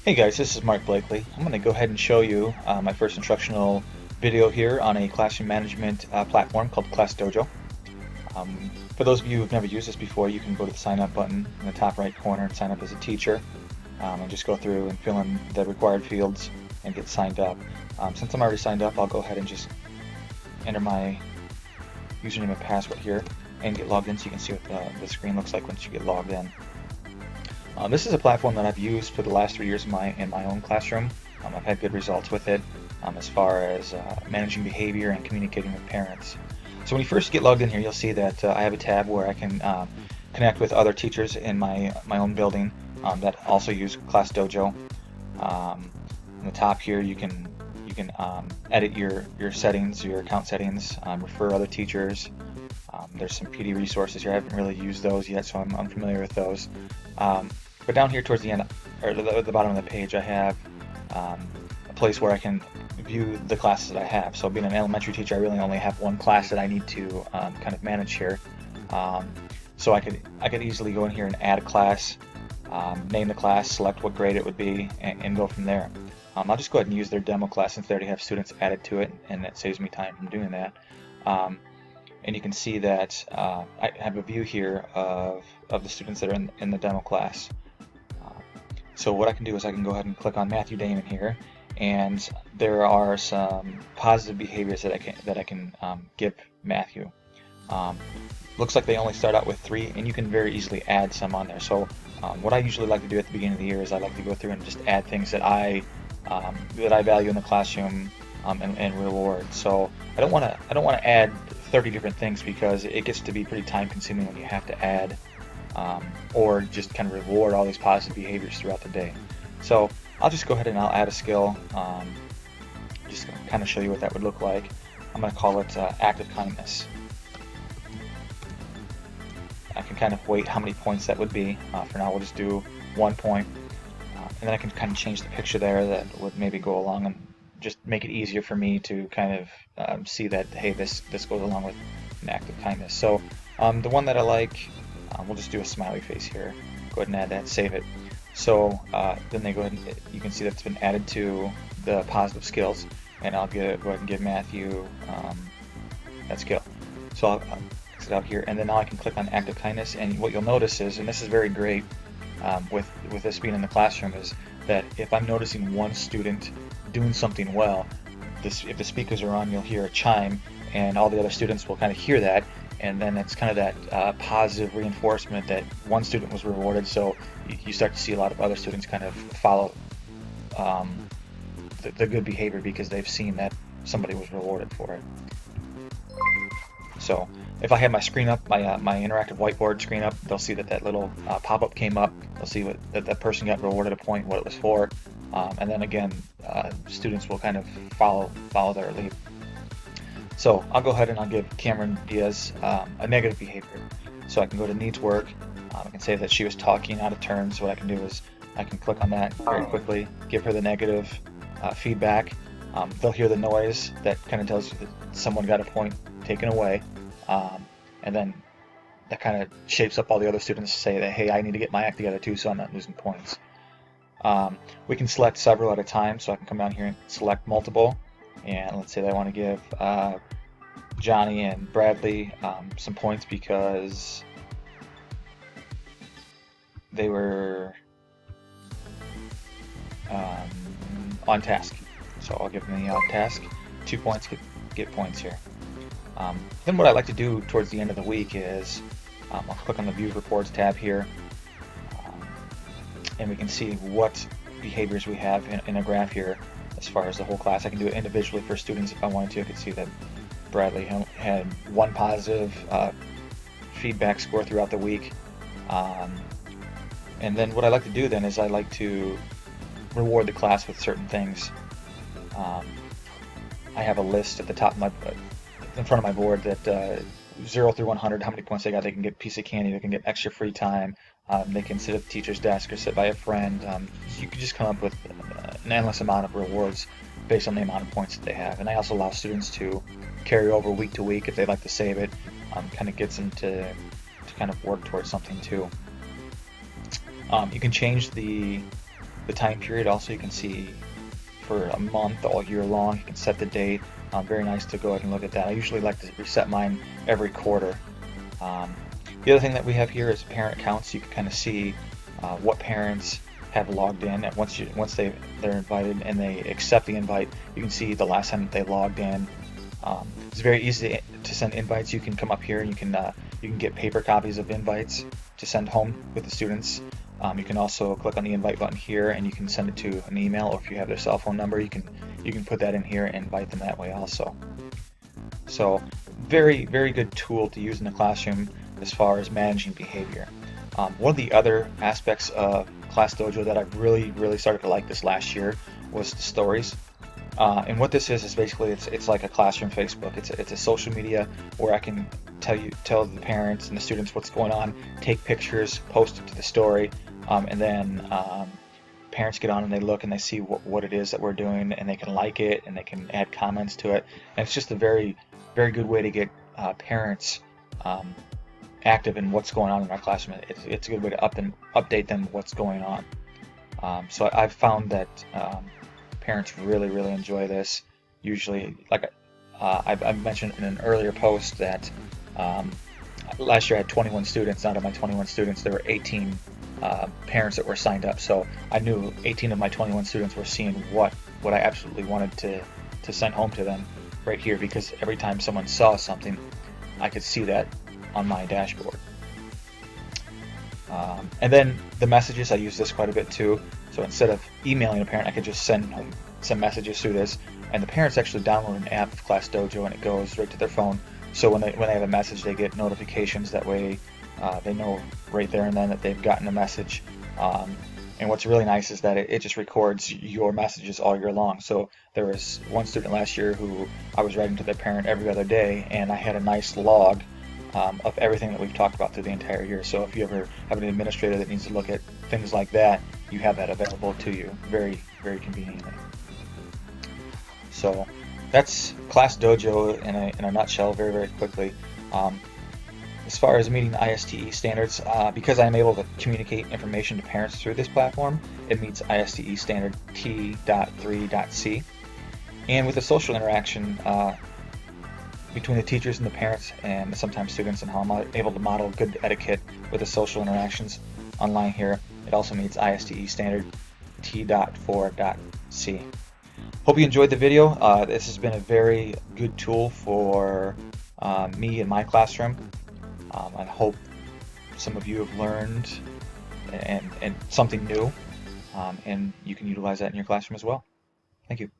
Hey guys, this is Mark Blakely. I'm going to go ahead and show you my first instructional video here on a classroom management platform called Dojo. For those of you who've never used this before, you can go to the sign up button in the top right corner and sign up as a teacher, and just go through and fill in the required fields and get signed up. Since I'm already signed up, I'll go ahead and just enter my username and password here and get logged in so you can see what the screen looks like once you get logged in. This is a platform that I've used for the last 3 years in my own classroom. I've had good results with it as far as managing behavior and communicating with parents. So when you first get logged in here, you'll see that I have a tab where I can connect with other teachers in my own building that also use Dojo. On the top here, you can edit your settings, your account settings, refer other teachers. There's some PD resources here. I haven't really used those yet, so I'm unfamiliar with those. But down here towards the end, or the bottom of the page, I have a place where I can view the classes that I have. So being an elementary teacher, I really only have one class that I need to kind of manage here. So I could easily go in here and add a class, name the class, select what grade it would be, and go from there. I'll just go ahead and use their demo class since they already have students added to it, and that saves me time from doing that. And you can see that I have a view here of the students that are in the demo class. So what I can do is I can go ahead and click on Matthew Damon here, and there are some positive behaviors that I can give Matthew. Looks like they only start out with 3, and you can very easily add some on there. So what I usually like to do at the beginning of the year is I like to go through and just add things that I value in the classroom and reward. So I don't want to add 30 different things because it gets to be pretty time consuming when you have to add or just kind of reward all these positive behaviors throughout the day. So I'll just go ahead and I'll add a skill, just kind of show you what that would look like. I'm going to call it act of kindness. I can kind of weight how many points that would be. For now we'll just do 1 point, and then I can kind of change the picture there that would maybe go along and just make it easier for me to kind of see that, hey, this goes along with an act of kindness. So the one that I like, we'll just do a smiley face here. Go ahead and add that, save it. So then they go ahead and you can see that's been added to the positive skills, and I'll go ahead and give Matthew that skill. So I'll exit out here, and then now I can click on act of kindness, and what you'll notice is, and this is very great with this being in the classroom, is that if I'm noticing one student doing something well, if the speakers are on, you'll hear a chime, and all the other students will kind of hear that, and then it's kind of that positive reinforcement that one student was rewarded, so you start to see a lot of other students kind of follow the good behavior because they've seen that somebody was rewarded for it. So if I have my screen up, my interactive whiteboard screen up, they'll see that little pop-up came up. They'll see that person got rewarded a point, what it was for, and then again, students will kind of follow their lead. So I'll go ahead and I'll give Cameron Diaz a negative behavior. So I can go to needs work. I can say that she was talking out of turn. So what I can do is I can click on that very quickly, give her the negative feedback. They'll hear the noise that kind of tells you that someone got a point taken away, and then that kind of shapes up all the other students to say that, hey, I need to get my act together too, so I'm not losing points. We can select several at a time, so I can come down here and select multiple, and let's say that I want to give Johnny and Bradley some points because they were on task. So I'll give them the on task, 2 points, get points here. Then what I like to do towards the end of the week is I'll click on the View Reports tab here, and we can see what behaviors we have in a graph here as far as the whole class. I can do it individually for students if I wanted to. I could see that Bradley had 1 positive feedback score throughout the week. And then what I like to do then is I like to reward the class with certain things. I have a list at the top of in front of my board that 0 through 100, how many points they got. They can get a piece of candy, they can get extra free time, they can sit at the teacher's desk or sit by a friend. You can just come up with an endless amount of rewards based on the amount of points that they have. And I also allow students to carry over week to week if they'd like to save it. Kind of gets them to kind of work towards something too. You can change the the time period. Also, you can see for a month, all year long. You can set the date. Very nice to go ahead and look at that. I usually like to reset mine every quarter. Um, the other thing that we have here is parent counts. You can kind of see what parents have logged in. And they're invited and they accept the invite, you can see the last time that they logged in. It's very easy to send invites. You can come up here and you can get paper copies of invites to send home with the students. You can also click on the invite button here and you can send it to an email, or if you have their cell phone number, you can put that in here and invite them that way also. So very, very good tool to use in the classroom as far as managing behavior. One of the other aspects of Class Dojo that I really, really started to like this last year was the stories. And what this is basically it's like a classroom Facebook. It's a social media where I can tell the parents and the students what's going on, take pictures, post it to the story, and then parents get on and they look and they see what it is that we're doing, and they can like it and they can add comments to it. And it's just a very, very good way to get parents active in what's going on in our classroom. It's a good way to update them what's going on. So I've found that parents really, really enjoy this. Usually, like I mentioned in an earlier post that last year I had 21 students. Out of my 21 students, there were 18 parents that were signed up. So I knew 18 of my 21 students were seeing what I absolutely wanted to send home to them right here, because every time someone saw something, I could see that on my dashboard. And then the messages, I use this quite a bit too. So instead of emailing a parent, I could just send some messages through this, and the parents actually download an app of Class Dojo and it goes right to their phone. So when they have a message, they get notifications. That way they know right there and then that they've gotten a message. And what's really nice is that it just records your messages all year long. So there was one student last year who I was writing to their parent every other day, and I had a nice log of everything that we've talked about through the entire year. So if you ever have an administrator that needs to look at things like that, you have that available to you very, very conveniently. So that's Class Dojo in a nutshell, very, very quickly. As far as meeting ISTE standards, because I'm able to communicate information to parents through this platform, it meets ISTE standard T.3.C. And with the social interaction between the teachers and the parents and sometimes students, and how I'm able to model good etiquette with the social interactions online here, it also meets ISTE standard T.4.C. Hope you enjoyed the video. This has been a very good tool for me in my classroom. I hope some of you have learned and something new, and you can utilize that in your classroom as well. Thank you.